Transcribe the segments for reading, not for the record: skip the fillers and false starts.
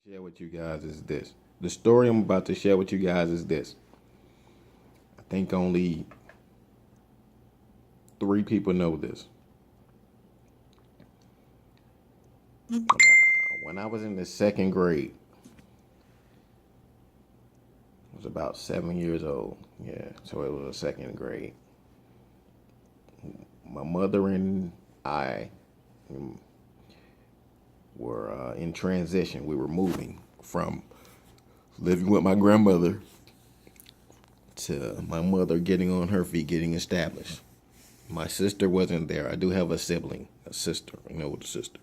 Share with you guys is this. The story I'm about to share with you guys is this. I think only three people know this. When I was in the second grade, I was about 7 years old. Yeah, so it was a second grade. My mother and I were in transition. We were moving from living with my grandmother to my mother getting on her feet, getting established. My sister wasn't there. I do have a sibling, a sister, an older sister.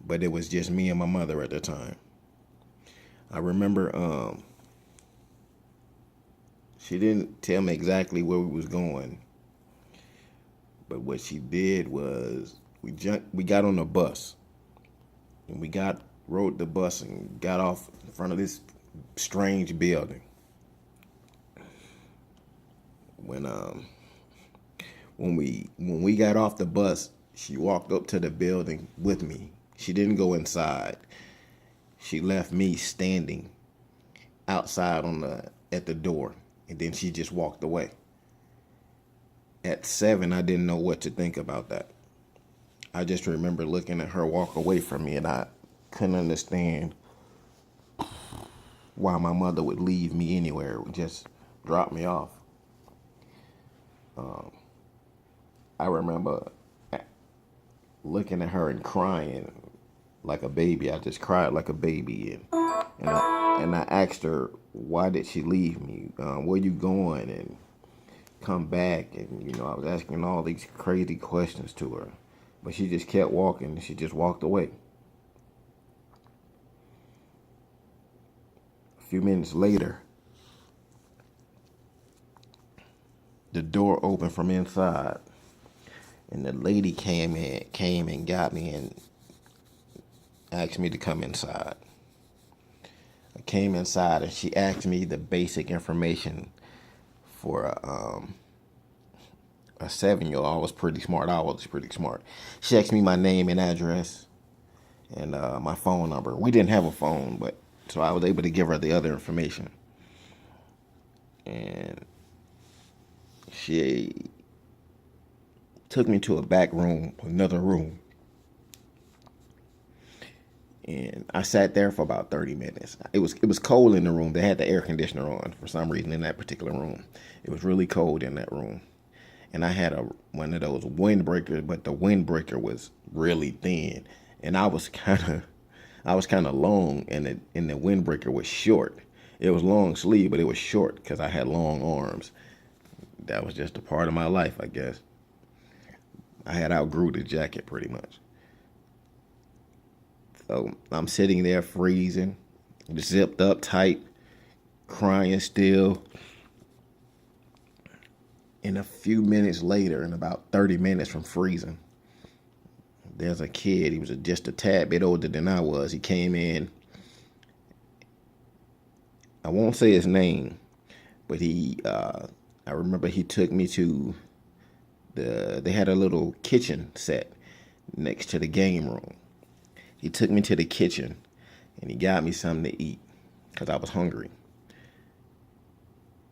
But it was just me and my mother at the time. I remember she didn't tell me exactly where we was going, but what she did was we got on a bus and we got rode the bus and got off in front of this strange building. When when we got off the bus, she walked up to the building with me. She didn't go inside. She left me standing outside at the door, and then she just walked away. At 7, I didn't know what to think about that. I just remember looking at her walk away from me, and I couldn't understand why my mother would leave me anywhere, just drop me off. I remember looking at her and crying like a baby. I just cried like a baby, and I asked her, why did she leave me? Where you going? And come back? And I was asking all these crazy questions to her, but she just kept walking. And she just walked away. A few minutes later, the door opened from inside, and the lady came and got me and asked me to come inside. I came inside and she asked me the basic information for a 7-year-old. I was pretty smart. She asked me my name and address and my phone number. We didn't have a phone, but so I was able to give her the other information. And she took me to a back room, another room. And I sat there for about 30 minutes. It was cold in the room. They had the air conditioner on for some reason in that particular room. It was really cold in that room. And I had one of those windbreakers, but the windbreaker was really thin. And I was kind of long, and the windbreaker was short. It was long sleeve, but it was short because I had long arms. That was just a part of my life, I guess. I had outgrew the jacket pretty much. So I'm sitting there freezing, zipped up tight, crying still. And a few minutes later, in about 30 minutes from freezing, there's a kid. He was just a tad bit older than I was. He came in. I won't say his name, but I remember he took me to they had a little kitchen set next to the game room. He took me to the kitchen and he got me something to eat because I was hungry.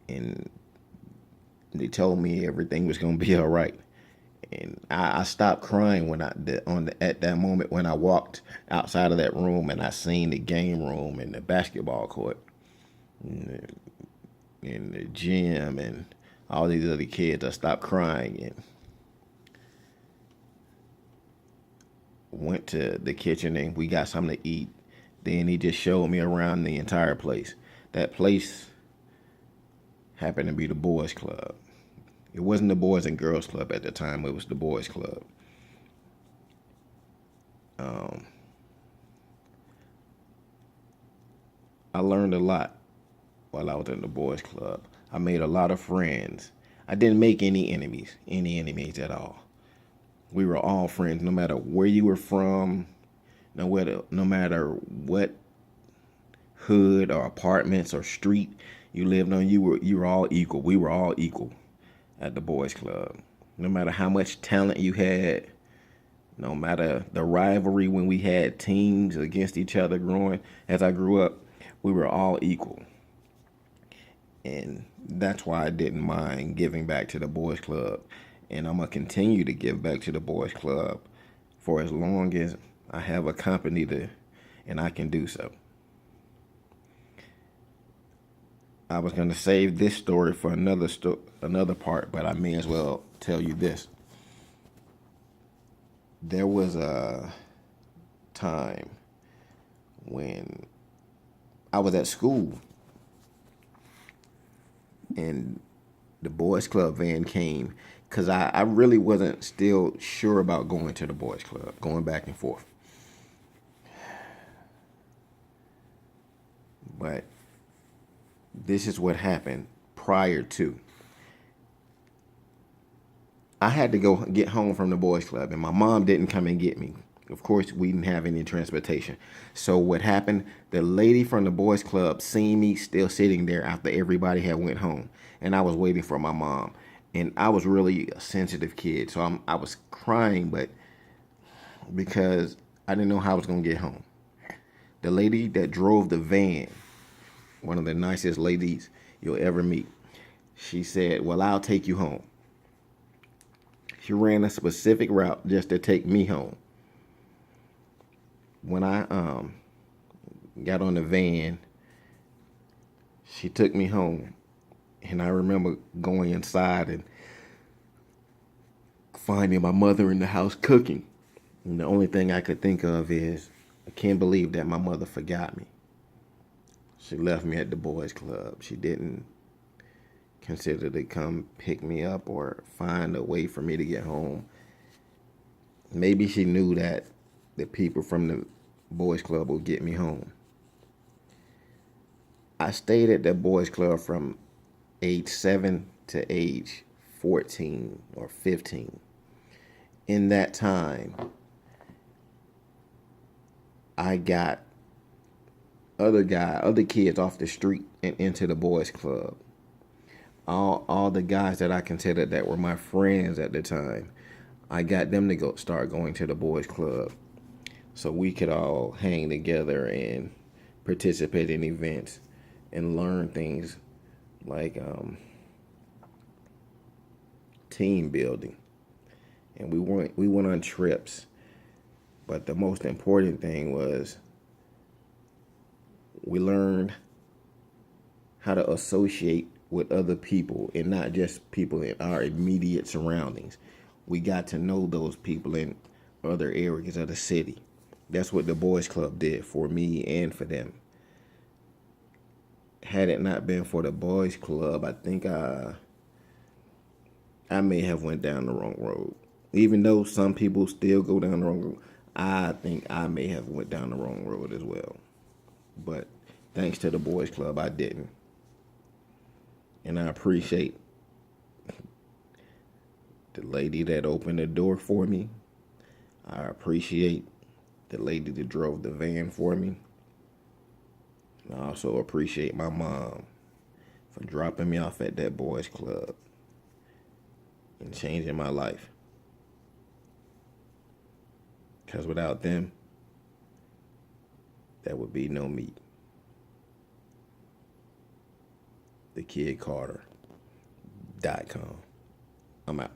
And they told me everything was gonna be all right. And I stopped crying at that moment when I walked outside of that room and I seen the game room and the basketball court and the gym and all these other kids. I stopped crying and went to the kitchen and we got something to eat. Then he just showed me around the entire place. That place happened to be the boys club. It wasn't the boys and girls club at the time. It was the boys club. I learned a lot while I was in the boys club. I made a lot of friends. I didn't make any enemies at all. We were all friends, no matter where you were from, no matter what hood or apartments or street you lived on. You were all equal. We were all equal at the boys club. No matter how much talent you had, No matter the rivalry when we had teams against each other growing as I grew up, we were all equal. And that's why I didn't mind giving back to the boys club. And I'm going to continue to give back to the boys club for as long as I have a company to and I can do so. I was going to save this story for another part, but I may as well tell you this. There was a time when I was at school and the boys club van came because I really wasn't still sure about going to the boys club, going back and forth. But this is what happened prior to. I had to go get home from the boys club, and my mom didn't come and get me. Of course, we didn't have any transportation. So what happened, the lady from the boys club seen me still sitting there after everybody had went home, and I was waiting for my mom. And I was really a sensitive kid, so I was crying, but because I didn't know how I was going to get home. The lady that drove the van, one of the nicest ladies you'll ever meet, she said, "Well, I'll take you home." She ran a specific route just to take me home. When I got on the van, she took me home. And I remember going inside and finding my mother in the house cooking. And the only thing I could think of is, I can't believe that my mother forgot me. She left me at the boys club. She didn't consider to come pick me up or find a way for me to get home. Maybe she knew that the people from the boys club would get me home. I stayed at the boys club from age 7 to age 14 or 15. In that time, I got other kids off the street and into the boys club. All the guys that I considered that were my friends at the time, I got them to start going to the boys club so we could all hang together and participate in events and learn things like team building. And we went on trips, but the most important thing was we learned how to associate with other people and not just people in our immediate surroundings. We got to know those people in other areas of the city. That's what the boys club did for me and for them. Had it not been for the boys club, I think I may have went down the wrong road. Even though some people still go down the wrong road, I think I may have went down the wrong road as well. But thanks to the boys club, I didn't. And I appreciate the lady that opened the door for me. I appreciate the lady that drove the van for me. I also appreciate my mom for dropping me off at that boys club and changing my life. Because without them, there would be no me. TheKidCarter.com. I'm out.